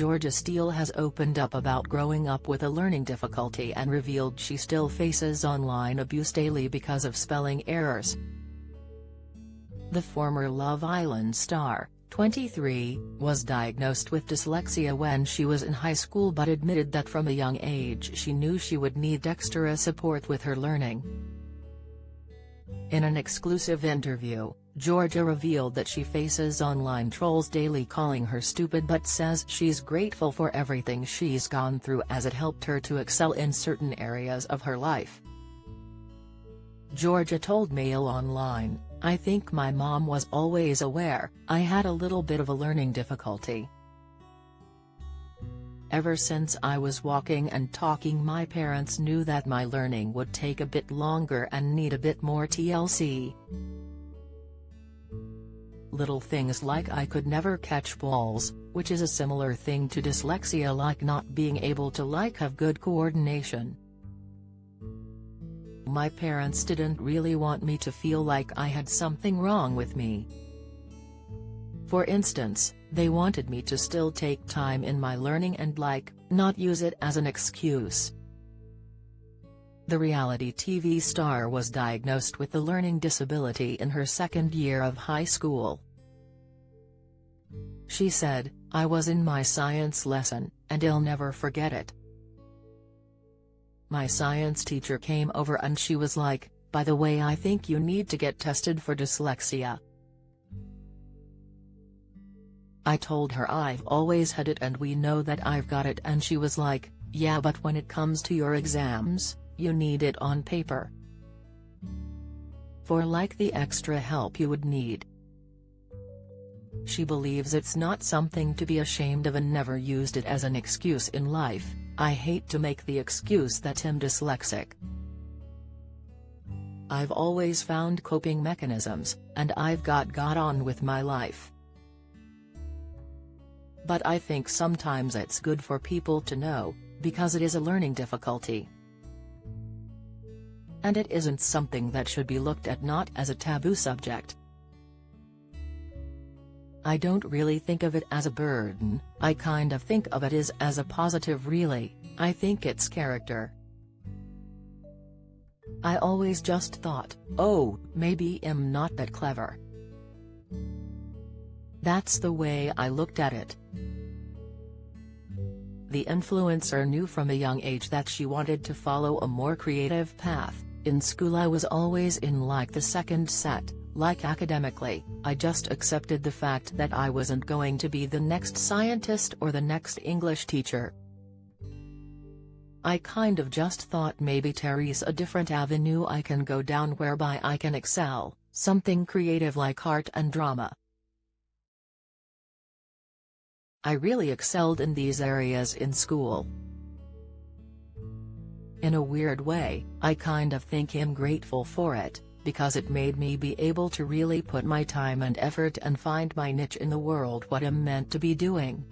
Georgia Steele has opened up about growing up with a learning difficulty and revealed she still faces online abuse daily because of spelling errors. The former Love Island star, 23, was diagnosed with dyslexia when she was in high school but admitted that from a young age she knew she would need extra support with her learning. In an exclusive interview, Georgia revealed that she faces online trolls daily calling her stupid but says she's grateful for everything she's gone through as it helped her to excel in certain areas of her life. Georgia told Mail Online, "I think my mom was always aware I had a little bit of a learning difficulty. Ever since I was walking and talking, my parents knew that my learning would take a bit longer and need a bit more TLC. Little things like I could never catch balls, which is a similar thing to dyslexia, like not being able to have good coordination. My parents didn't really want me to feel like I had something wrong with me. For instance, they wanted me to still take time in my learning and not use it as an excuse." The reality TV star was diagnosed with a learning disability in her second year of high school. She said, "I was in my science lesson, and I'll never forget it. My science teacher came over and she was like, 'By the way, I think you need to get tested for dyslexia.' I told her I've always had it and we know that I've got it, and she was like, 'Yeah, but when it comes to your exams, you need it on paper. For the extra help you would need.' She believes it's not something to be ashamed of and never used it as an excuse in life. I hate to make the excuse that I'm dyslexic. I've always found coping mechanisms, and I've got on with my life. But I think sometimes it's good for people to know, because it is a learning difficulty. And it isn't something that should be looked at not as a taboo subject. I don't really think of it as a burden, I kind of think of it as a positive really. I think it's character. I always just thought, oh, maybe I'm not that clever. That's the way I looked at it." The influencer knew from a young age that she wanted to follow a more creative path. "In school I was always in the second set. Academically, I just accepted the fact that I wasn't going to be the next scientist or the next English teacher. I kind of just thought maybe there's a different avenue I can go down whereby I can excel, something creative like art and drama. I really excelled in these areas in school. In a weird way, I kind of think I'm grateful for it, because it made me be able to really put my time and effort and find my niche in the world, what I'm meant to be doing."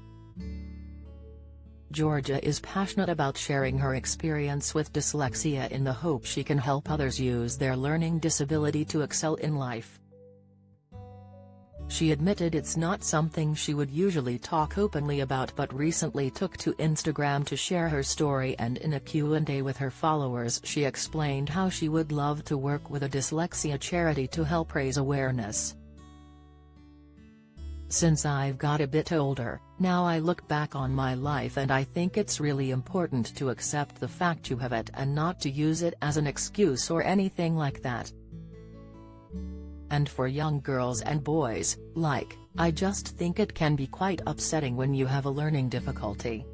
Georgia is passionate about sharing her experience with dyslexia in the hope she can help others use their learning disability to excel in life. She admitted it's not something she would usually talk openly about, but recently took to Instagram to share her story, and in a Q&A with her followers she explained how she would love to work with a dyslexia charity to help raise awareness. "Since I've got a bit older, now I look back on my life and I think it's really important to accept the fact you have it and not to use it as an excuse or anything like that. And for young girls and boys, I just think it can be quite upsetting when you have a learning difficulty.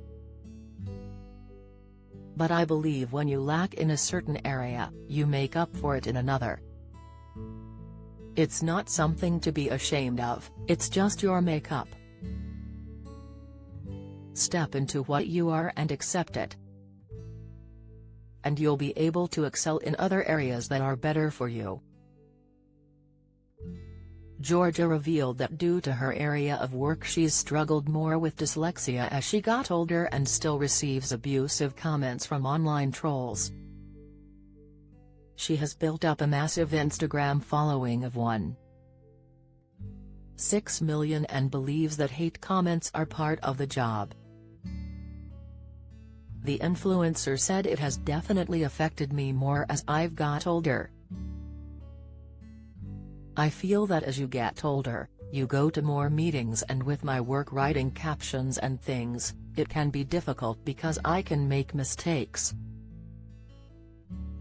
But I believe when you lack in a certain area, you make up for it in another. It's not something to be ashamed of, it's just your makeup. Step into what you are and accept it. And you'll be able to excel in other areas that are better for you." Georgia revealed that due to her area of work she's struggled more with dyslexia as she got older and still receives abusive comments from online trolls. She has built up a massive Instagram following of 1.6 million and believes that hate comments are part of the job. The influencer said it has definitely affected me more as I've got older. I feel that as you get older, you go to more meetings, and with my work writing captions and things, it can be difficult because I can make mistakes.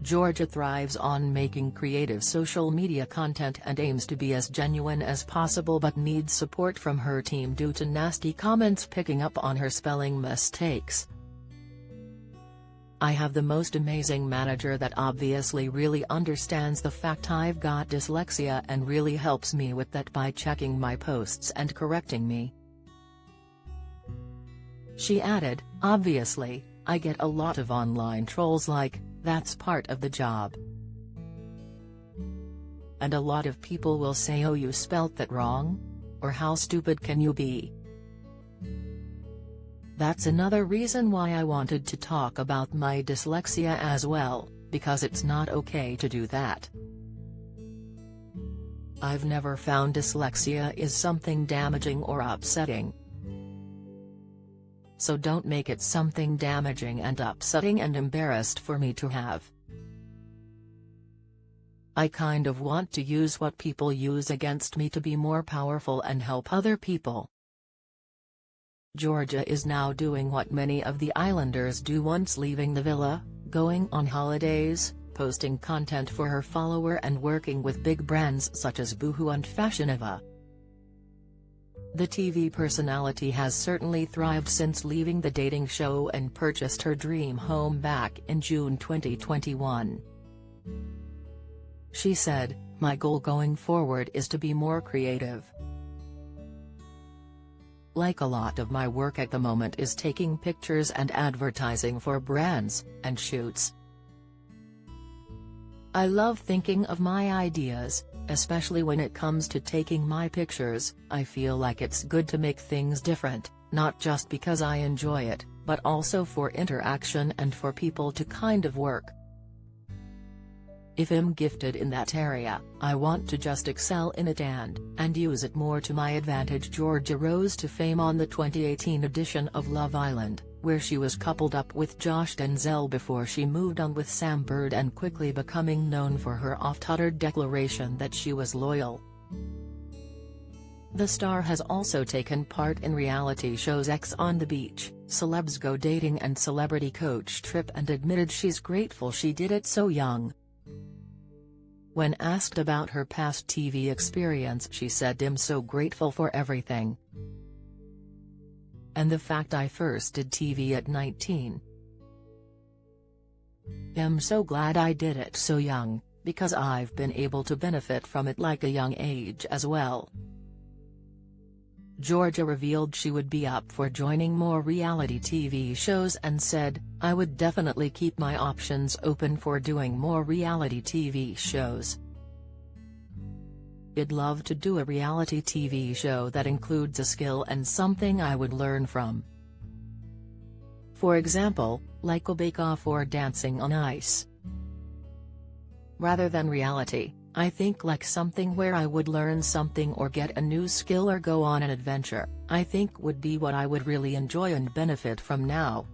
Georgia thrives on making creative social media content and aims to be as genuine as possible, but needs support from her team due to nasty comments picking up on her spelling mistakes. I have the most amazing manager that obviously really understands the fact I've got dyslexia and really helps me with that by checking my posts and correcting me. She added, obviously, I get a lot of online trolls like, that's part of the job. And a lot of people will say, oh, you spelt that wrong? Or how stupid can you be? That's another reason why I wanted to talk about my dyslexia as well, because it's not okay to do that. I've never found dyslexia is something damaging or upsetting. So don't make it something damaging and upsetting and embarrassed for me to have. I kind of want to use what people use against me to be more powerful and help other people. Georgia is now doing what many of the Islanders do once leaving the villa, going on holidays, posting content for her follower and working with big brands such as Boohoo and Fashionova. The TV personality has certainly thrived since leaving the dating show and purchased her dream home back in June 2021. She said, "My goal going forward is to be more creative. Like a lot of my work at the moment is taking pictures and advertising for brands, and shoots. I love thinking of my ideas, especially when it comes to taking my pictures. I feel like it's good to make things different, not just because I enjoy it, but also for interaction and for people to kind of work. If I'm gifted in that area, I want to just excel in it and use it more to my advantage." Georgia rose to fame on the 2018 edition of Love Island, where she was coupled up with Josh Denzel before she moved on with Sam Bird and quickly becoming known for her oft-uttered declaration that she was loyal. The star has also taken part in reality shows X on the Beach, Celebs Go Dating and Celebrity Coach Trip, and admitted she's grateful she did it so young. When asked about her past TV experience, she said, "I'm so grateful for everything. And the fact I first did TV at 19. I'm so glad I did it so young, because I've been able to benefit from it like a young age as well." Georgia revealed she would be up for joining more reality TV shows and said, "I would definitely keep my options open for doing more reality TV shows. I'd love to do a reality TV show that includes a skill and something I would learn from. For example, like a bake-off or Dancing on Ice. Rather than reality, I think like something where I would learn something or get a new skill or go on an adventure, I think would be what I would really enjoy and benefit from now."